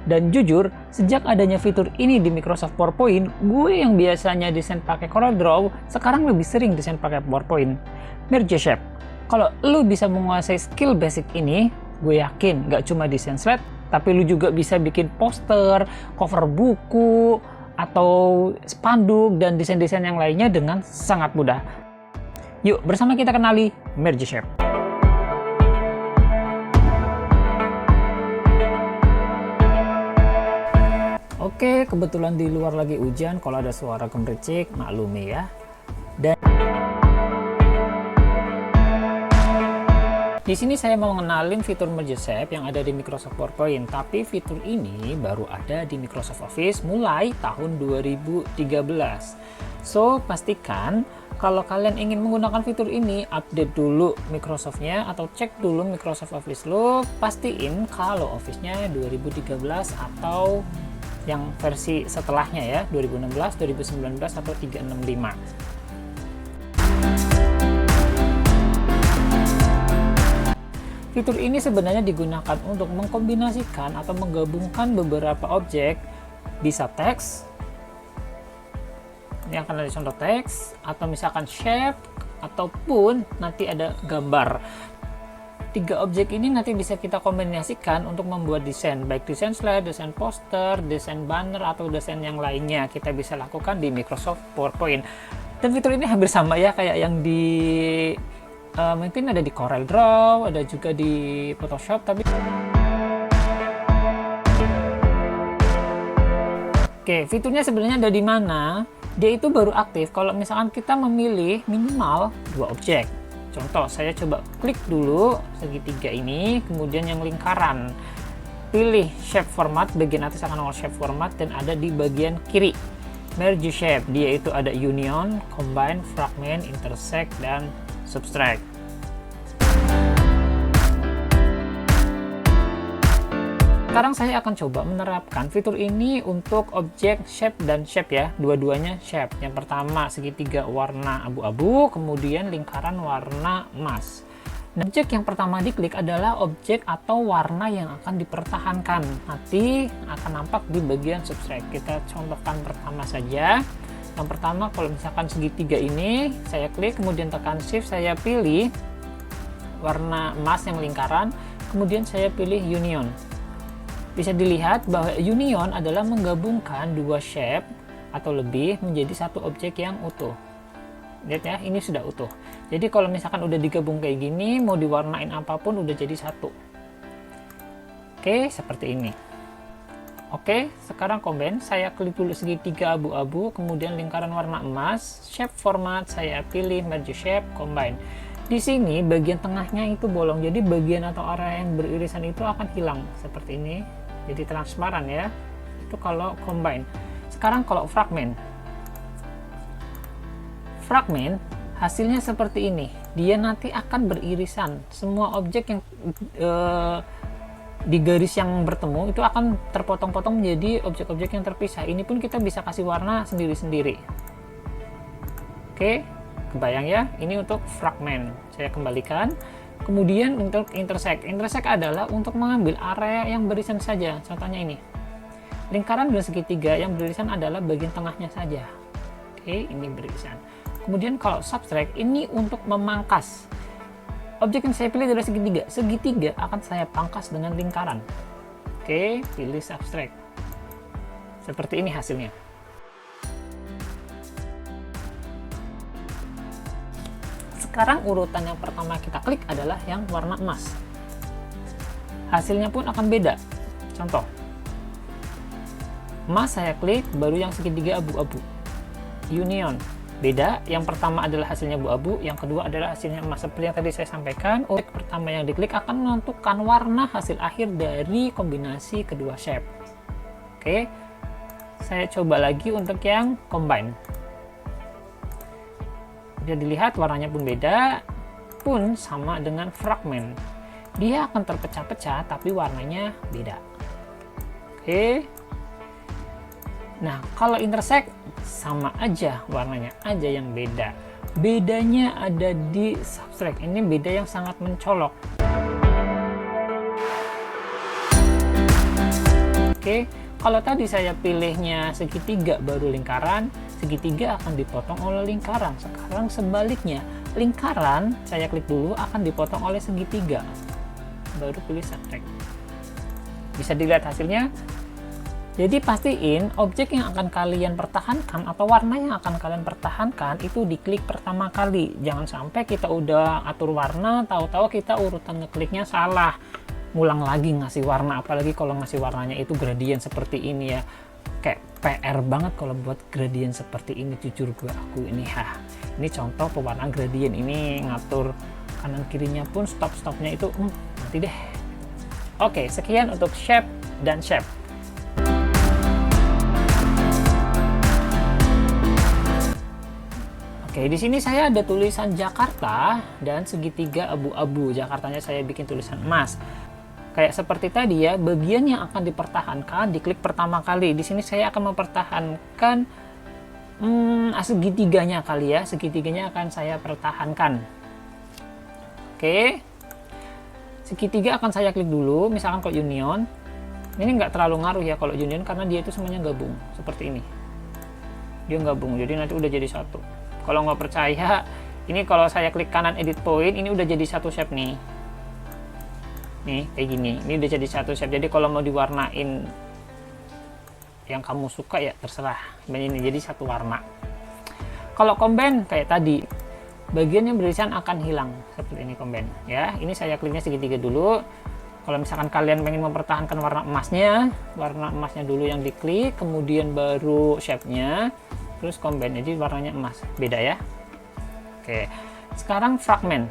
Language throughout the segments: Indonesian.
Dan jujur, sejak adanya fitur ini di Microsoft PowerPoint, gue yang biasanya desain pakai CorelDRAW, sekarang lebih sering desain pakai PowerPoint. Merge Shape. Kalau lu bisa menguasai skill basic ini, gue yakin gak cuma desain slide, tapi lu juga bisa bikin poster, cover buku, atau spanduk, dan desain-desain yang lainnya dengan sangat mudah. Yuk, bersama kita kenali Merge Shape. Oke, kebetulan di luar lagi hujan, kalau ada suara gemericik, maklumi ya. Dan di sini saya mau ngenalin fitur Merge Shape yang ada di Microsoft PowerPoint, tapi fitur ini baru ada di Microsoft Office mulai tahun 2013. So, pastikan kalau kalian ingin menggunakan fitur ini, update dulu Microsoft-nya atau cek dulu Microsoft Office lo, pastiin kalau Office-nya 2013 atau yang versi setelahnya ya, 2016, 2019, atau 365. Fitur ini sebenarnya digunakan untuk mengkombinasikan atau menggabungkan beberapa objek, bisa teks, ini akan ada contoh teks, atau misalkan shape, ataupun nanti ada gambar. Tiga objek ini nanti bisa kita kombinasikan untuk membuat desain, baik desain slide, desain poster, desain banner, atau desain yang lainnya kita bisa lakukan di Microsoft PowerPoint. Dan fitur ini hampir sama ya kayak yang di mungkin ada di CorelDRAW, ada juga di Photoshop, tapi oke, fiturnya sebenarnya ada di mana? Dia itu baru aktif kalau misalkan kita memilih minimal 2 objek. Contoh, saya coba klik dulu segitiga ini, kemudian yang lingkaran. Pilih shape format, bagian atas akan nongol shape format, dan ada di bagian kiri. Merge shape, dia itu ada union, combine, fragment, intersect, dan subtract. Sekarang saya akan coba menerapkan fitur ini untuk objek shape dan shape ya, dua-duanya shape. Yang pertama segitiga warna abu-abu, kemudian lingkaran warna emas. Nah, objek yang pertama diklik adalah objek atau warna yang akan dipertahankan. Nanti akan nampak di bagian subtract. Kita contohkan pertama saja. Yang pertama, kalau misalkan segitiga ini, saya klik, kemudian tekan shift, saya pilih warna emas yang lingkaran, kemudian saya pilih union. Bisa dilihat bahwa union adalah menggabungkan dua shape atau lebih menjadi satu objek yang utuh. Lihat ya, ini sudah utuh. Jadi kalau misalkan udah digabung kayak gini, mau diwarnain apapun udah jadi satu. Oke, seperti ini. Oke, sekarang combine. Saya klik dulu segitiga abu-abu, kemudian lingkaran warna emas, shape format, saya pilih merge shape, combine. Di sini bagian tengahnya itu bolong, jadi bagian atau area yang beririsan itu akan hilang seperti ini. Jadi transparan ya, itu kalau combine. Sekarang kalau fragment hasilnya seperti ini, dia nanti akan beririsan. Semua objek yang di garis yang bertemu itu akan terpotong-potong menjadi objek-objek yang terpisah. Ini pun kita bisa kasih warna sendiri-sendiri. Oke, kebayang ya, ini untuk fragment. Saya kembalikan. Kemudian untuk intersect adalah untuk mengambil area yang beririsan saja. Contohnya ini, lingkaran dan segitiga yang beririsan adalah bagian tengahnya saja. Oke, ini beririsan. Kemudian kalau subtract, ini untuk memangkas. Objek yang saya pilih adalah segitiga. Segitiga akan saya pangkas dengan lingkaran. Oke, pilih subtract. Seperti ini hasilnya. Sekarang urutan yang pertama kita klik adalah yang warna emas. Hasilnya pun akan beda. Contoh, emas saya klik, baru yang segitiga abu-abu. Union, beda. Yang pertama adalah hasilnya abu-abu, yang kedua adalah hasilnya emas. Seperti yang tadi saya sampaikan, objek pertama yang diklik akan menentukan warna hasil akhir dari kombinasi kedua shape. Oke, saya coba lagi untuk yang combine. Bisa dilihat warnanya pun beda, pun sama dengan fragment. Dia akan terpecah-pecah tapi warnanya beda. Oke. Nah, kalau intersect sama aja, warnanya aja yang beda. Bedanya ada di subtract. Ini beda yang sangat mencolok. Oke, kalau tadi saya pilihnya segitiga baru lingkaran, segitiga akan dipotong oleh lingkaran. Sekarang sebaliknya, lingkaran saya klik dulu akan dipotong oleh segitiga, baru pilih subtract. Bisa dilihat hasilnya. Jadi pastiin objek yang akan kalian pertahankan atau warna yang akan kalian pertahankan itu diklik pertama kali. Jangan sampai kita udah atur warna, tahu-tahu kita urutan ngekliknya salah. Ngulang lagi ngasih warna, apalagi kalau ngasih warnanya itu gradien seperti ini ya. Kayak PR banget kalau buat gradien seperti ini, jujur aku ini. Ini contoh pewarnaan gradien, ini ngatur kanan kirinya pun stop-stopnya itu nanti deh. Oke, sekian untuk shape dan shape. Oke, di sini saya ada tulisan Jakarta dan segitiga abu-abu. Jakartanya saya bikin tulisan emas. Kayak seperti tadi ya, bagian yang akan dipertahankan diklik pertama kali. Di sini saya akan mempertahankan segitiganya kali ya. Segitiganya akan saya pertahankan. Oke. Segitiga akan saya klik dulu. Misalkan kalau union. Ini nggak terlalu ngaruh ya kalau union karena dia itu semuanya gabung. Seperti ini. Dia gabung, jadi nanti udah jadi satu. Kalau nggak percaya, ini kalau saya klik kanan edit point, ini udah jadi satu shape nih. Nih, kayak gini. Ini udah jadi satu shape. Jadi kalau mau diwarnain yang kamu suka ya terserah. Ini jadi satu warna. Kalau combine kayak tadi, bagian yang beririsan akan hilang. Seperti ini combine. Ya, ini saya kliknya segitiga dulu. Kalau misalkan kalian pengen mempertahankan warna emasnya dulu yang diklik, kemudian baru shape-nya. Terus combine, jadi warnanya emas, beda ya. Oke, sekarang fragment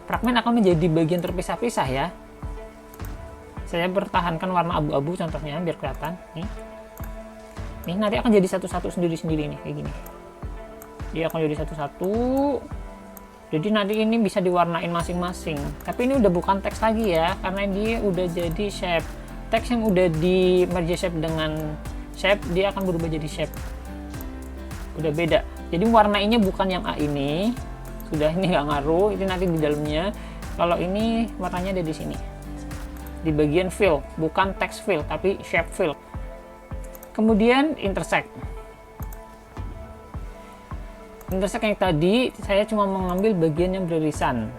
akan menjadi bagian terpisah-pisah ya. Saya pertahankan warna abu-abu contohnya biar kelihatan nih nanti akan jadi satu-satu sendiri-sendiri nih, kayak gini. Dia akan jadi satu-satu, jadi nanti ini bisa diwarnain masing-masing. Tapi ini udah bukan teks lagi ya, karena dia udah jadi shape. Teks yang udah di merge shape dengan shape, dia akan berubah jadi shape. Udah beda, jadi warnanya bukan yang A ini, sudah ini nggak ngaruh, itu nanti di dalamnya. Kalau ini warnanya ada di sini, di bagian fill, bukan text fill tapi shape fill. Kemudian intersect yang tadi saya cuma mengambil bagian yang beririsan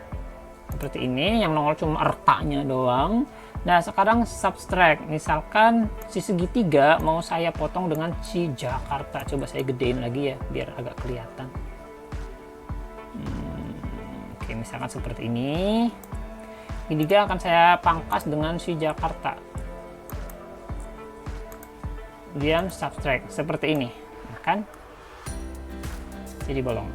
seperti ini, yang nongol cuma retaknya doang. Nah, sekarang subtract. Misalkan si segitiga mau saya potong dengan si Jakarta. Coba saya gedein lagi ya, biar agak kelihatan. Oke, misalkan seperti ini. Segitiga akan saya pangkas dengan si Jakarta. Kemudian subtract seperti ini. Nah, kan? Jadi bolong.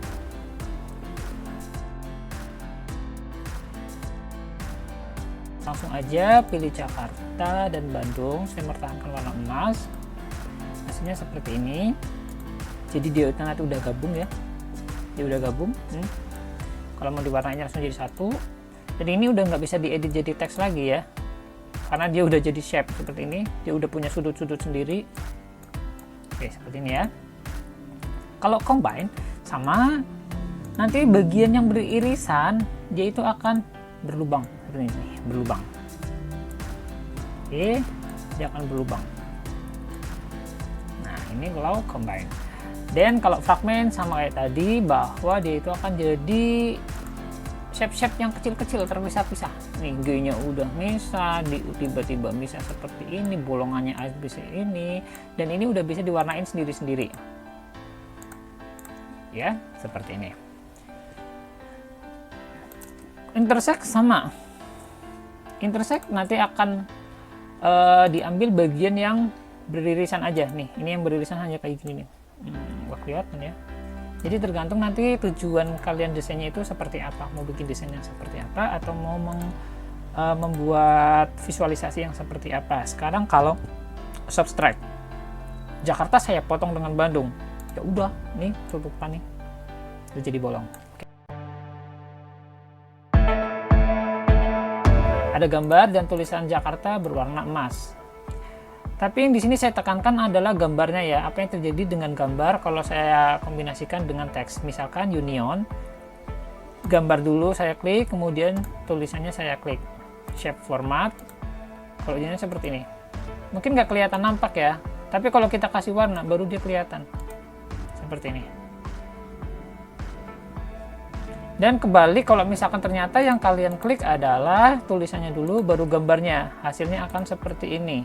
Langsung aja pilih Jakarta dan Bandung, saya pertahankan warna emas. Hasilnya seperti ini. Jadi dia nanti udah gabung ya, dia udah gabung. Kalau mau diwarnainya langsung jadi satu. Jadi ini udah nggak bisa diedit jadi teks lagi ya, karena dia udah jadi shape seperti ini. Dia udah punya sudut-sudut sendiri. Oke, seperti ini ya. Kalau combine sama, nanti bagian yang beririsan dia itu akan berlubang. Ini berlubang. Oke, dia akan berlubang. Nah, ini kalau combine. Dan kalau fragment sama kayak tadi, bahwa dia itu akan jadi shape-shape yang kecil-kecil terpisah-pisah. Nih G-nya udah misah, tiba-tiba misah seperti ini, bolongannya bisa ini, dan ini udah bisa diwarnain sendiri-sendiri. Ya, seperti ini. Intersect sama. Intersect nanti akan diambil bagian yang beririsan aja nih. Ini yang beririsan hanya kayak gini nih. Nggak kelihatan ya. Jadi tergantung nanti tujuan kalian desainnya itu seperti apa. Mau bikin desainnya seperti apa atau mau membuat visualisasi yang seperti apa. Sekarang kalau subtract, Jakarta saya potong dengan Bandung. Ya udah, nih tutupan nih. Udah jadi bolong. Ada gambar dan tulisan Jakarta berwarna emas. Tapi yang di sini saya tekankan adalah gambarnya ya. Apa yang terjadi dengan gambar kalau saya kombinasikan dengan teks. Misalkan union, gambar dulu saya klik, kemudian tulisannya saya klik. Shape format. Kalau jadinya seperti ini. Mungkin nggak kelihatan nampak ya, tapi kalau kita kasih warna baru dia kelihatan seperti ini. Dan kebalik, kalau misalkan ternyata yang kalian klik adalah tulisannya dulu baru gambarnya, hasilnya akan seperti ini.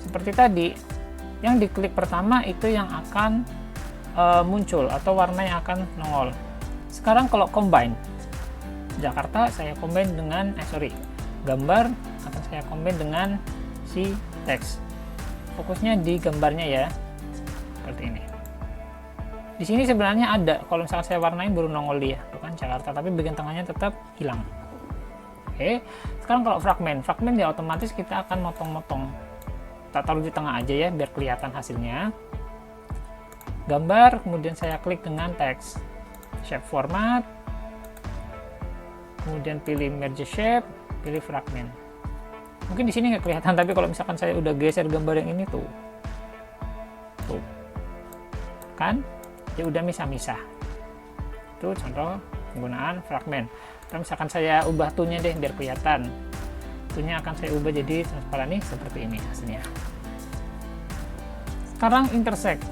Seperti tadi, yang diklik pertama itu yang akan muncul atau warna yang akan nongol. Sekarang kalau combine Jakarta, saya combine dengan gambar akan saya combine dengan si teks. Fokusnya di gambarnya ya, seperti ini. Di sini sebenarnya ada, kalau misalkan saya warnain baru nongol dia, bukan Jakarta, tapi bagian tengahnya tetap hilang. Oke, sekarang kalau fragmen ya otomatis kita akan motong-motong. Tak taruh di tengah aja ya, biar kelihatan hasilnya. Gambar, kemudian saya klik dengan teks, shape format, kemudian pilih merge shape, pilih fragmen. Mungkin di sini nggak kelihatan, tapi kalau misalkan saya udah geser gambar yang ini tuh, kan? Dia udah misah-misah. Itu contoh penggunaan fragmen. Kalau misalkan saya ubah tone-nya deh biar kelihatan. Tone-nya akan saya ubah jadi transparan nih, seperti ini hasilnya. Sekarang intersect.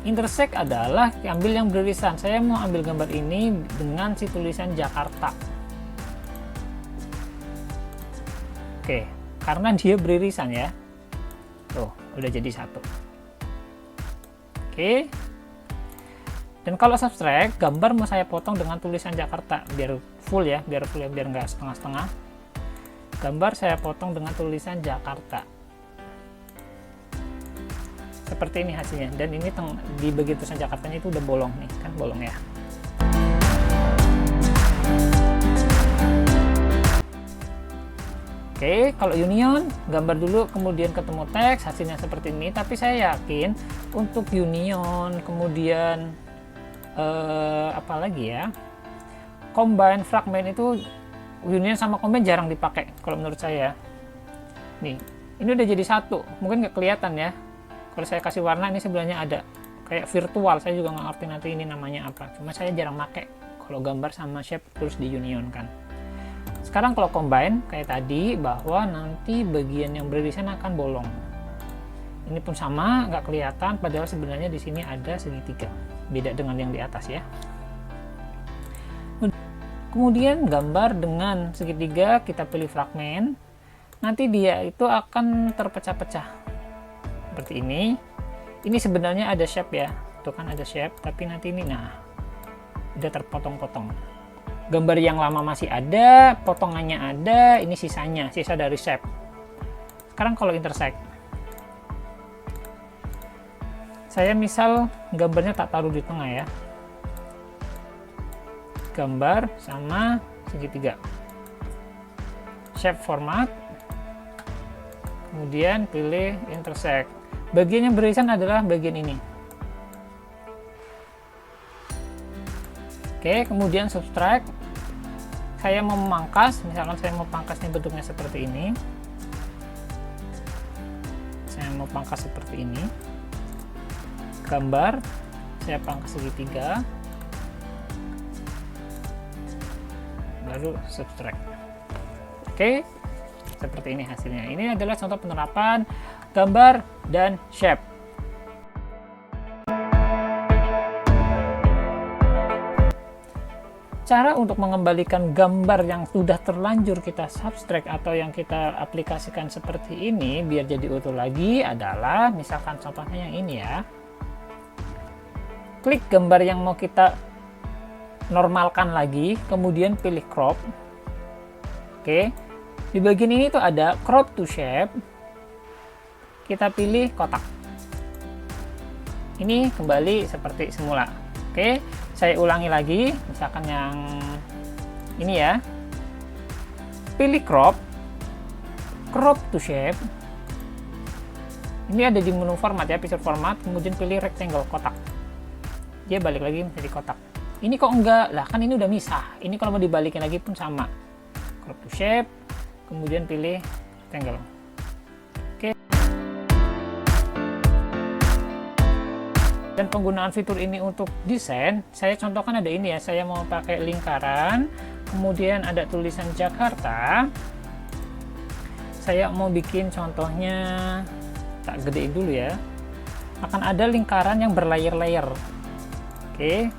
Intersect adalah ambil yang beririsan. Saya mau ambil gambar ini dengan si tulisan Jakarta. Oke, karena dia beririsan ya. Tuh, udah jadi satu. Oke. Dan kalau subtract, gambar mau saya potong dengan tulisan Jakarta biar full ya, biar nggak setengah-setengah. Gambar saya potong dengan tulisan Jakarta. Seperti ini hasilnya. Dan ini di bagian tulisan Jakartanya itu udah bolong nih, kan bolong ya. Oke, kalau union, gambar dulu kemudian ketemu teks, hasilnya seperti ini. Tapi saya yakin untuk union, kemudian apa lagi ya, combine, fragment itu union sama combine jarang dipakai kalau menurut saya. Nih, ini udah jadi satu, mungkin nggak kelihatan ya. Kalau saya kasih warna ini sebenarnya ada kayak virtual, saya juga nggak ngerti nanti ini namanya apa. Cuma saya jarang pakai kalau gambar sama shape terus di union kan. Sekarang kalau combine kayak tadi, bahwa nanti bagian yang beririsan akan bolong. Ini pun sama, nggak kelihatan, padahal sebenarnya di sini ada segitiga. Beda dengan yang di atas ya. Kemudian gambar dengan segitiga, kita pilih fragmen. Nanti dia itu akan terpecah-pecah. Seperti ini. Ini sebenarnya ada shape ya. Tuh kan ada shape, tapi nanti ini nah udah terpotong-potong. Gambar yang lama masih ada, potongannya ada, ini sisanya, sisa dari shape. Sekarang kalau intersect, saya misal gambarnya tak taruh di tengah ya, gambar sama segitiga, shape format, kemudian pilih intersect. Bagian yang beririsan adalah bagian ini. Oke, kemudian subtract. Saya mau memangkas, misalkan saya mau pangkasnya bentuknya seperti ini. Saya mau pangkas seperti ini. Gambar, saya pangkas segitiga. Baru subtract. Oke, seperti ini hasilnya. Ini adalah contoh penerapan gambar dan shape. Cara untuk mengembalikan gambar yang sudah terlanjur kita subtract atau yang kita aplikasikan seperti ini biar jadi utuh lagi adalah, misalkan contohnya yang ini ya. Klik gambar yang mau kita normalkan lagi, kemudian pilih crop. Oke. Di bagian ini tuh ada crop to shape. Kita pilih kotak. Ini kembali seperti semula. Oke, saya ulangi lagi, misalkan yang ini ya. Pilih crop to shape. Ini ada di menu format ya, picture format, kemudian pilih rectangle, kotak. Dia balik lagi menjadi kotak. Ini kok enggak? Lah kan ini udah misah. Ini kalau mau dibalikin lagi pun sama. Crop to shape, kemudian pilih rectangle. Dan penggunaan fitur ini untuk desain, saya contohkan ada ini ya, saya mau pakai lingkaran, kemudian ada tulisan Jakarta. saya mau bikin contohnya, tak gedein dulu ya. Akan ada lingkaran yang berlayer-layer. Oke,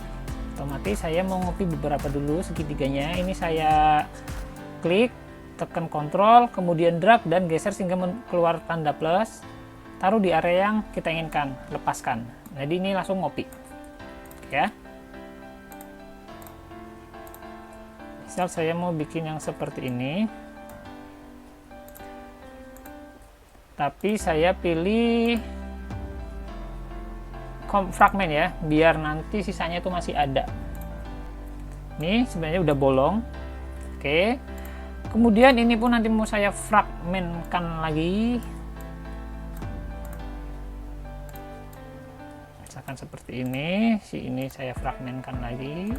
otomatis saya mau ngopi beberapa dulu segitiganya. Ini saya klik, tekan kontrol, kemudian drag dan geser sehingga keluar tanda plus. Taruh di area yang kita inginkan, lepaskan. Jadi ini langsung ngopi. Oke ya. Misal saya mau bikin yang seperti ini, tapi saya pilih fragmen ya, biar nanti sisanya itu masih ada. Ini sebenarnya udah bolong. Oke, kemudian ini pun nanti mau saya fragmenkan lagi, misalkan seperti ini. Ini saya fragmenkan lagi.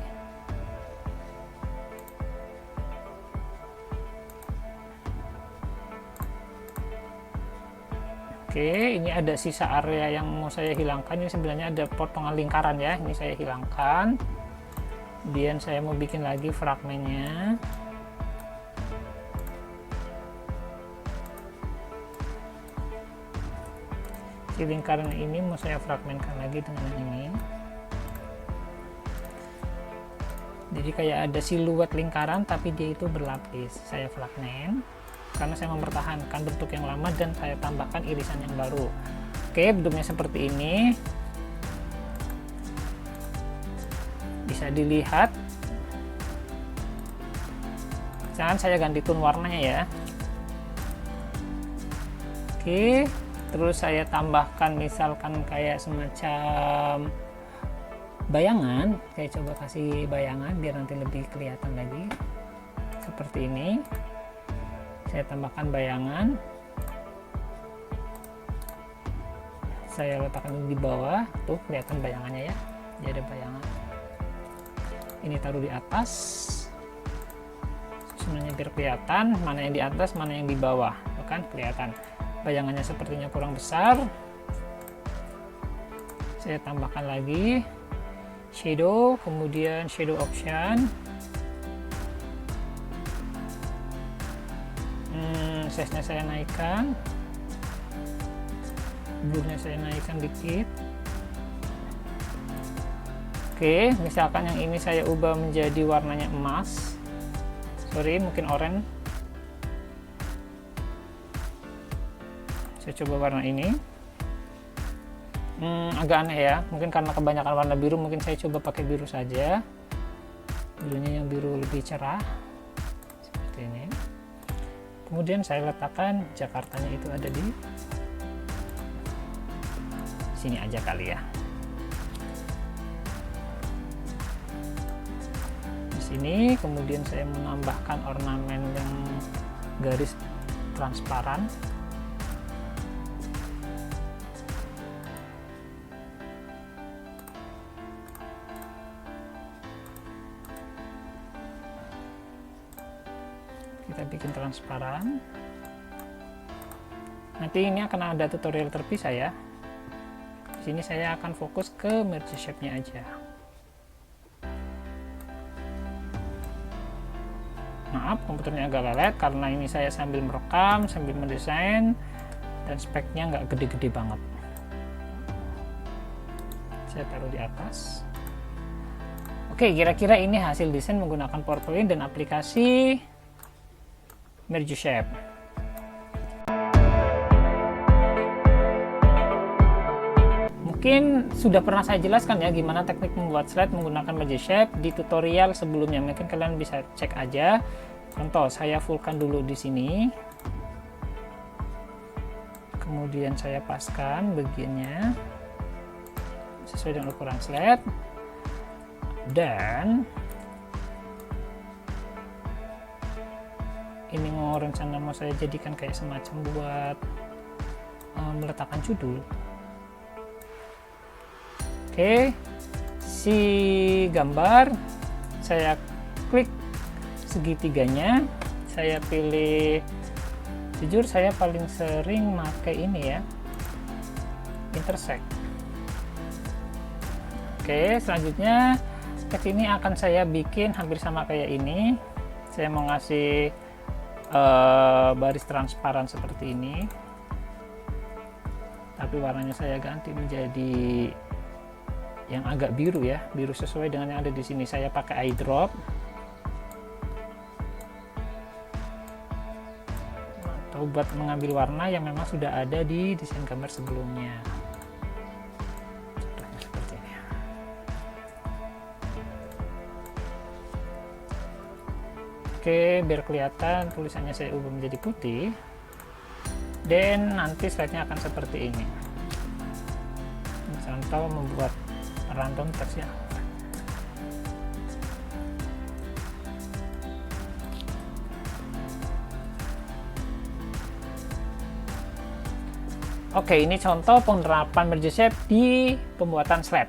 Oke, ini ada sisa area yang mau saya hilangkan. Ini sebenarnya ada potongan lingkaran ya, ini saya hilangkan. Kemudian saya mau bikin lagi fragmennya. Si lingkaran ini mau saya fragmenkan lagi dengan ini. Jadi kayak ada siluet lingkaran tapi dia itu berlapis. Saya fragmen karena saya mempertahankan bentuk yang lama dan saya tambahkan irisan yang baru. Oke, bentuknya seperti ini. Bisa dilihat. Jangan saya ganti tone warnanya ya. Oke, terus saya tambahkan misalkan kayak semacam bayangan. Saya coba kasih bayangan biar nanti lebih kelihatan lagi. Seperti ini. Saya tambahkan bayangan, saya letakkan di bawah, tuh kelihatan bayangannya ya, jadi ada bayangan. Ini taruh di atas, sebenarnya biar kelihatan mana yang di atas, mana yang di bawah, tuh kan kelihatan. Bayangannya sepertinya kurang besar, saya tambahkan lagi shadow, kemudian shadow option. Size-nya saya naikkan, blurnya saya naikkan dikit. Oke, misalkan yang ini saya ubah menjadi warnanya emas, mungkin oranye. Saya coba warna ini. Agak aneh ya, mungkin karena kebanyakan warna biru, mungkin saya coba pakai biru saja. Birunya yang biru lebih cerah, seperti ini. Kemudian saya letakkan Jakartanya itu ada di sini aja kali ya. Di sini kemudian saya menambahkan ornamen yang garis transparan. Kita bikin transparan. Nanti ini akan ada tutorial terpisah ya. Di sini saya akan fokus ke merge shape-nya aja. Maaf, komputernya agak lelet karena ini saya sambil merekam, sambil mendesain, dan speknya nggak gede-gede banget. Saya taruh di atas. Oke, kira-kira ini hasil desain menggunakan PowerPoint dan aplikasi Merge Shape. Mungkin sudah pernah saya jelaskan ya gimana teknik membuat slide menggunakan Merge Shape di tutorial sebelumnya. Mungkin kalian bisa cek aja. Contoh, saya fullkan dulu di sini. Kemudian saya paskan bagiannya sesuai dengan ukuran slide. Dan ini rencana mau saya jadikan kayak semacam buat meletakkan judul. Oke, si gambar saya klik segitiganya, saya pilih, jujur saya paling sering pakai ini ya, intersect. Oke, selanjutnya teks ini akan saya bikin hampir sama kayak ini. Saya mau ngasih baris transparan seperti ini, tapi warnanya saya ganti menjadi yang agak biru ya, biru sesuai dengan yang ada di sini. Saya pakai eye drop atau buat mengambil warna yang memang sudah ada di desain gambar sebelumnya. Seperti ini. Oke, biar kelihatan tulisannya saya ubah menjadi putih, dan nanti slide-nya akan seperti ini. Contoh membuat random text ya. Oke, ini contoh penerapan merge shape di pembuatan slide.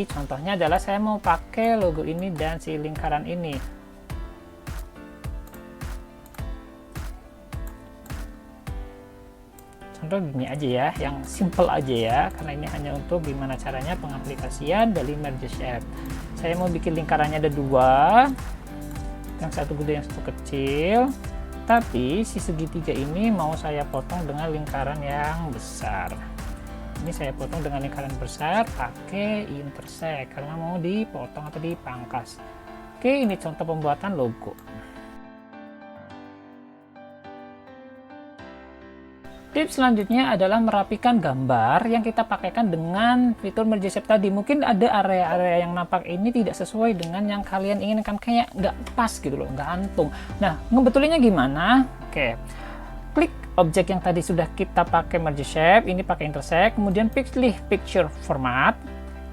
Contohnya adalah saya mau pakai logo ini dan si lingkaran ini. Contoh gini aja ya, yang simple aja ya, karena ini hanya untuk gimana caranya pengaplikasian dari merge shape. Saya mau bikin lingkarannya ada dua, yang satu gede yang satu kecil, tapi si segitiga ini mau saya potong dengan lingkaran yang besar. Ini saya potong dengan lingkaran besar pakai intersect karena mau dipotong atau dipangkas. Oke, ini contoh pembuatan logo. Tips selanjutnya adalah merapikan gambar yang kita pakaikan dengan fitur merge shape tadi. Mungkin ada area-area yang nampak ini tidak sesuai dengan yang kalian inginkan, kayak nggak pas gitu loh, nggak antung. Nah, ngebetulinnya gimana? Oke, klik objek yang tadi sudah kita pakai merge shape, ini pakai intersect, kemudian pilih picture format,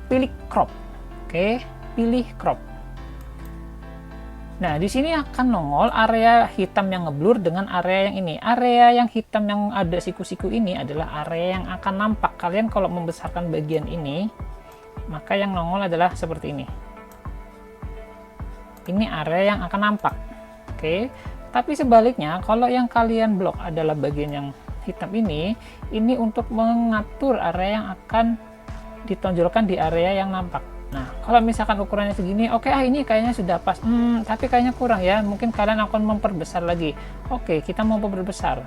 pilih crop. Oke, pilih crop. Nah, di sini akan nongol area hitam yang ngeblur dengan area yang ini. Area yang hitam yang ada siku-siku ini adalah area yang akan nampak. Kalian kalau membesarkan bagian ini, maka yang nongol adalah seperti ini. Ini area yang akan nampak. Oke. Tapi sebaliknya, kalau yang kalian blok adalah bagian yang hitam ini untuk mengatur area yang akan ditonjolkan di area yang nampak. Nah, kalau misalkan ukurannya segini, oke, ini kayaknya sudah pas, tapi kayaknya kurang ya, mungkin kalian akan memperbesar lagi. Oke, kita mau memperbesar,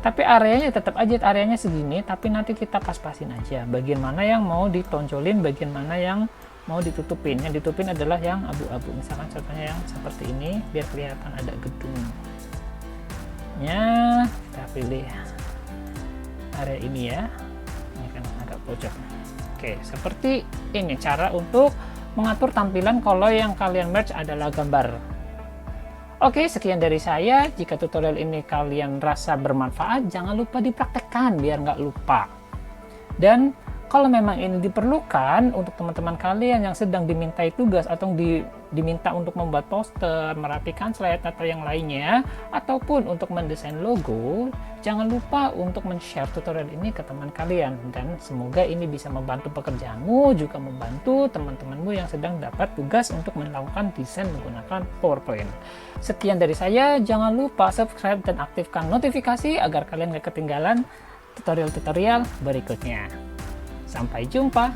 tapi areanya tetap aja areanya segini, tapi nanti kita pas-pasin aja bagian mana yang mau ditonjolin, bagian mana yang mau ditutupin. Yang ditutupin adalah yang abu-abu, misalkan contohnya yang seperti ini, biar kelihatan ada gedungnya. Kita pilih area ini ya, ini kan agak pojok. Oke, seperti ini cara untuk mengatur tampilan kalau yang kalian merge adalah gambar. Oke, sekian dari saya. Jika tutorial ini kalian rasa bermanfaat, jangan lupa dipraktekkan biar nggak lupa. Dan kalau memang ini diperlukan untuk teman-teman kalian yang sedang dimintai tugas atau diminta untuk membuat poster, merapikan slide atau yang lainnya, ataupun untuk mendesain logo, jangan lupa untuk men-share tutorial ini ke teman kalian. Dan semoga ini bisa membantu pekerjaanmu, juga membantu teman-temanmu yang sedang dapat tugas untuk melakukan desain menggunakan PowerPoint. Sekian dari saya, jangan lupa subscribe dan aktifkan notifikasi agar kalian gak ketinggalan tutorial-tutorial berikutnya. Sampai jumpa!